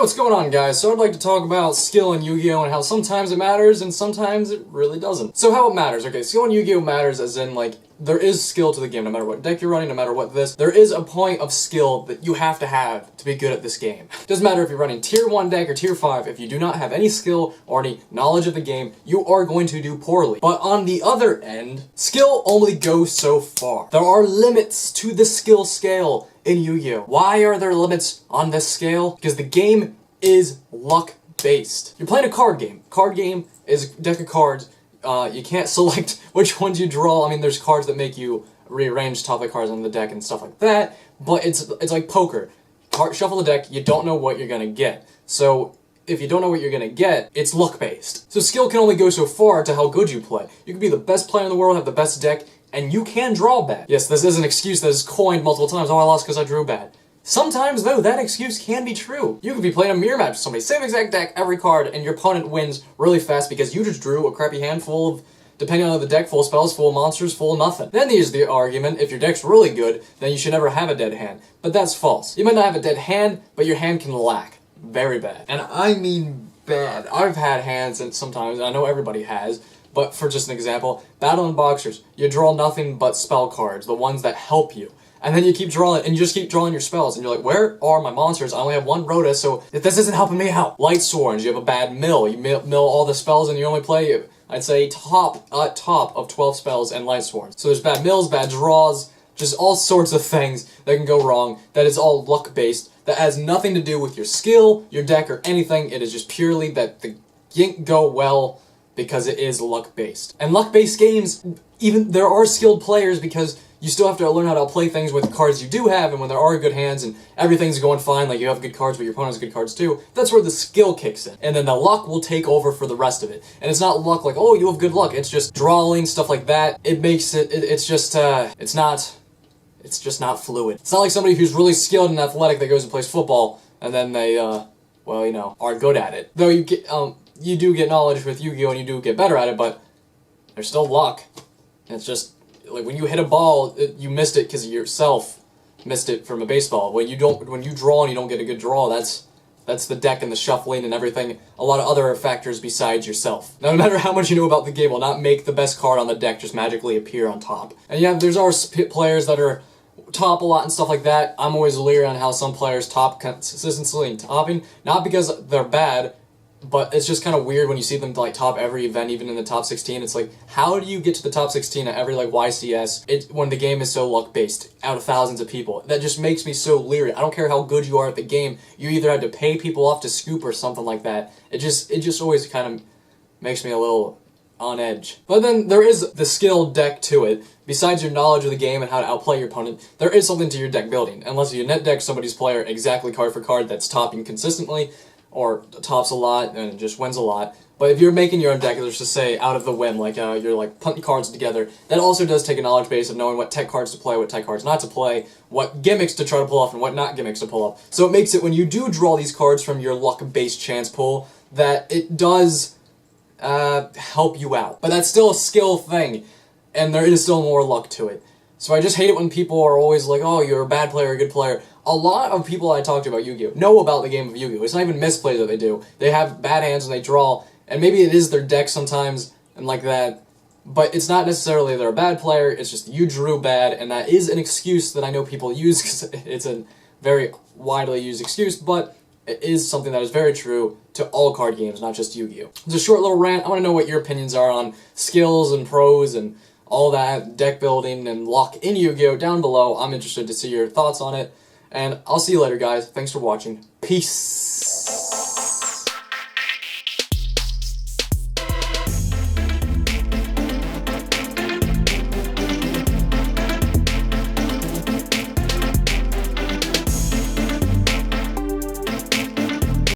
What's going on, guys? So I'd like to talk about skill in Yu-Gi-Oh! And how sometimes it matters and sometimes it really doesn't. So how it matters, okay, skill in Yu-Gi-Oh! Matters as in, like, there is skill to the game, no matter what deck you're running, no matter what this. There is a point of skill that you have to be good at this game. Doesn't matter if you're running tier 1 deck or tier 5, if you do not have any skill or any knowledge of the game, you are going to do poorly. But on the other end, skill only goes so far. There are limits to the skill scale in Yu-Gi-Oh! Why are there limits on this scale? Because the game is luck-based. You're playing a card game. Card game is a deck of cards. You can't select which ones you draw. I mean, there's cards that make you rearrange top of the cards on the deck and stuff like that, but it's like poker. Shuffle the deck, you don't know what you're gonna get. So, if you don't know what you're gonna get, it's luck-based. So skill can only go so far to how good you play. You can be the best player in the world, have the best deck, and you can draw bad. Yes, this is an excuse that is coined multiple times. Oh, I lost because I drew bad. Sometimes, though, that excuse can be true. You could be playing a mirror match with somebody, same exact deck, every card, and your opponent wins really fast because you just drew a crappy handful of, depending on the deck, full spells, full monsters, full nothing. Then there's the argument, if your deck's really good, then you should never have a dead hand. But that's false. You might not have a dead hand, but your hand can lack. Very bad. And I mean bad. I've had hands, and sometimes, I know everybody has, but for just an example, Battle and Boxers, you draw nothing but spell cards, the ones that help you. And then you keep drawing, and you just keep drawing your spells, and you're like, where are my monsters? I only have one Rhoda, so this isn't helping me out. Light Swords, you have a bad mill. You mill all the spells, and you only play, I'd say, top of 12 spells and Light Swords. So there's bad mills, bad draws, just all sorts of things that can go wrong. That is all luck-based. That has nothing to do with your skill, your deck, or anything. It is just purely that the didn't go well because it is luck-based. And luck-based games, even there are skilled players because you still have to learn how to play things with the cards you do have, and when there are good hands and everything's going fine, like you have good cards but your opponent has good cards too, that's where the skill kicks in. And then the luck will take over for the rest of it. And it's not luck like, oh, you have good luck. It's just drawing, stuff like that. It makes it's just not fluid. It's not like somebody who's really skilled and athletic that goes and plays football, and then they, well, you know, are good at it. Though you do get knowledge with Yu-Gi-Oh! And you do get better at it, but there's still luck. And it's just, like, when you hit a ball, you missed it because yourself missed it from a baseball. When you draw and you don't get a good draw, that's the deck and the shuffling and everything, a lot of other factors besides yourself. Now, no matter how much you know about the game will not make the best card on the deck just magically appear on top. And yeah, there's our players that are top a lot and stuff like that. I'm always leery on how some players top consistently and topping, not because they're bad, but it's just kind of weird when you see them like top every event, even in the top 16. It's like, how do you get to the top 16 at every like YCS when the game is so luck-based out of thousands of people? That just makes me so leery. I don't care how good you are at the game. You either had to pay people off to scoop or something like that. It just always kind of makes me a little on edge. But then there is the skill deck to it. Besides your knowledge of the game and how to outplay your opponent, there is something to your deck building. Unless you net deck somebody's player exactly card for card that's topping consistently, or tops a lot and just wins a lot. But if you're making your own deck, let's just say out of the whim, like you're like putting cards together, that also does take a knowledge base of knowing what tech cards to play, what tech cards not to play, what gimmicks to try to pull off and what not gimmicks to pull off. So it makes it when you do draw these cards from your luck-based chance pool, that it does help you out. But that's still a skill thing, and there is still more luck to it. So I just hate it when people are always like, oh, you're a bad player, a good player. A lot of people I talk to about Yu-Gi-Oh! Know about the game of Yu-Gi-Oh! It's not even misplays that they do. They have bad hands and they draw, and maybe it is their deck sometimes and like that, but it's not necessarily they're a bad player, it's just you drew bad, and that is an excuse that I know people use because it's a very widely used excuse, but it is something that is very true to all card games, not just Yu-Gi-Oh! It's a short little rant. I want to know what your opinions are on skills and pros and all that, deck building and luck in Yu-Gi-Oh! Down below. I'm interested to see your thoughts on it. And I'll see you later, guys. Thanks for watching. Peace.